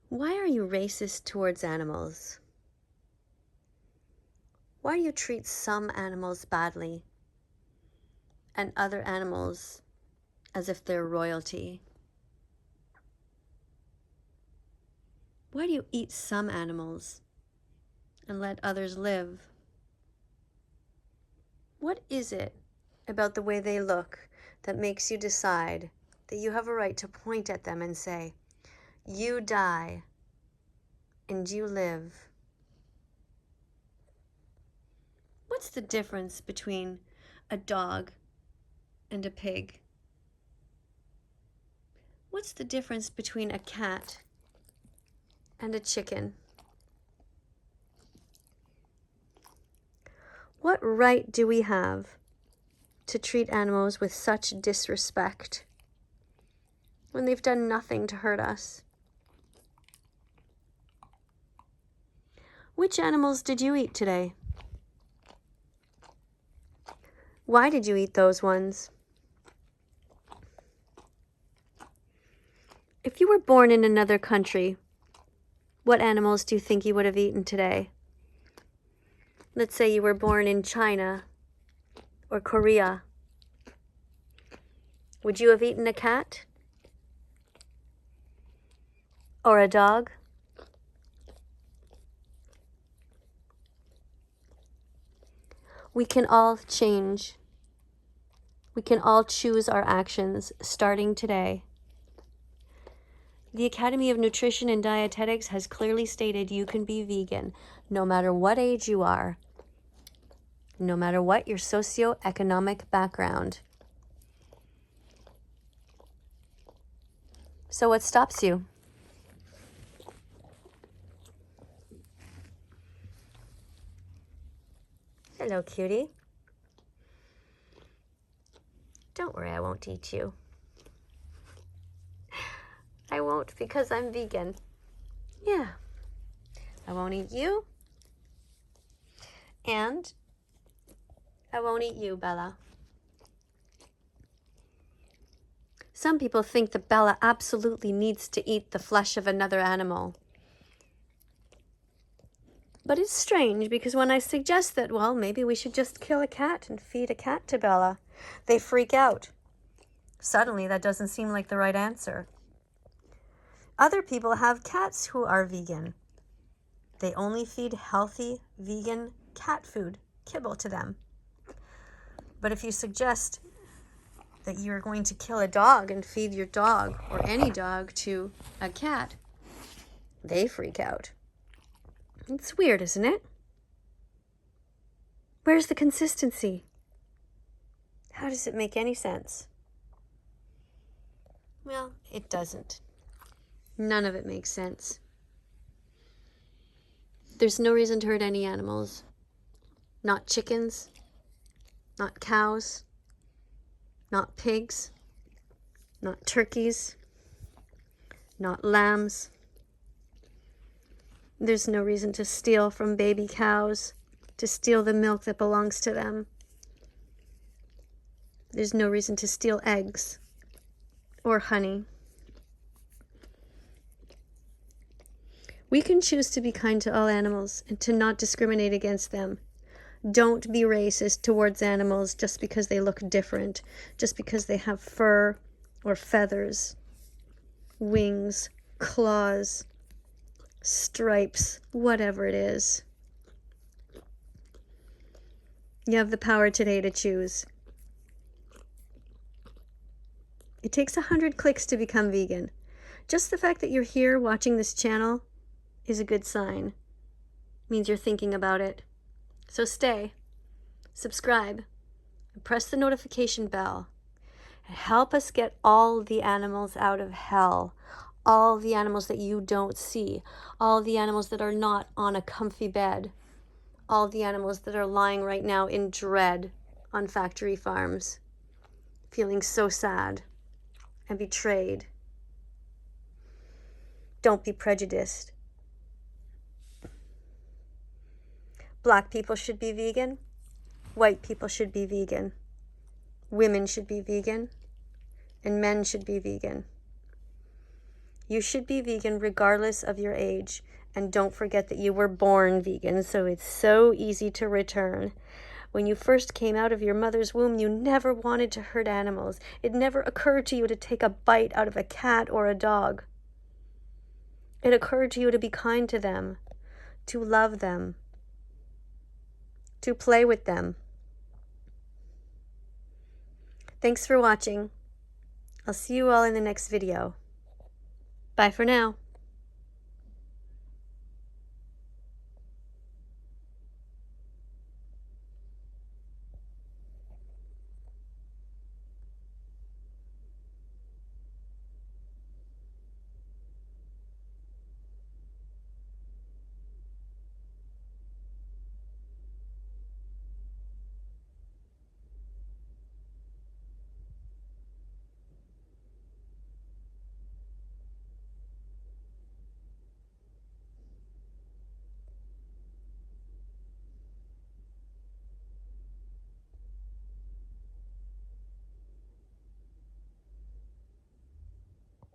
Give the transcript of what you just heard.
Why are you racist towards animals? Why do you treat some animals badly and other animals as if they're royalty? Why do you eat some animals and let others live? What is it about the way they look that makes you decide that you have a right to point at them and say, you die and you live? What's the difference between a dog and a pig? What's the difference between a cat and a chicken? What right do we have to treat animals with such disrespect when they've done nothing to hurt us? Which animals did you eat today? Why did you eat those ones? If you were born in another country, what animals do you think you would have eaten today? Let's say you were born in China or Korea. Would you have eaten a cat? Or a dog? We can all change. We can all choose our actions starting today. The Academy of Nutrition and Dietetics has clearly stated you can be vegan no matter what age you are, no matter what your socioeconomic background. So what stops you? Hello, cutie. Don't worry, I won't eat you. I won't because I'm vegan. Yeah. I won't eat you. And I won't eat you, Bella. Some people think that Bella absolutely needs to eat the flesh of another animal. But it's strange because when I suggest that, well, maybe we should just kill a cat and feed a cat to Bella, they freak out. Suddenly, that doesn't seem like the right answer. Other people have cats who are vegan. They only feed healthy, vegan cat food, kibble, to them. But if you suggest that you're going to kill a dog and feed your dog or any dog to a cat, they freak out. It's weird, isn't it? Where's the consistency? How does it make any sense? Well, it doesn't. None of it makes sense. There's no reason to hurt any animals. Not chickens, not cows, not pigs, not turkeys, not lambs. There's no reason to steal from baby cows, to steal the milk that belongs to them. There's no reason to steal eggs or honey. We can choose to be kind to all animals and to not discriminate against them. Don't be racist towards animals just because they look different, just because they have fur or feathers, wings, claws, stripes, whatever it is. You have the power today to choose. It takes 100 clicks to become vegan. Just the fact that you're here watching this channel is a good sign. It means you're thinking about it. So stay, subscribe, and press the notification bell. And help us get all the animals out of hell. All the animals that you don't see. All the animals that are not on a comfy bed. All the animals that are lying right now in dread on factory farms, feeling so sad and betrayed. Don't be prejudiced. Black people should be vegan. White people should be vegan. Women should be vegan. And men should be vegan. You should be vegan regardless of your age. And don't forget that you were born vegan, so it's so easy to return. When you first came out of your mother's womb, you never wanted to hurt animals. It never occurred to you to take a bite out of a cat or a dog. It occurred to you to be kind to them, to love them, to play with them. Thanks for watching. I'll see you all in the next video. Bye for now.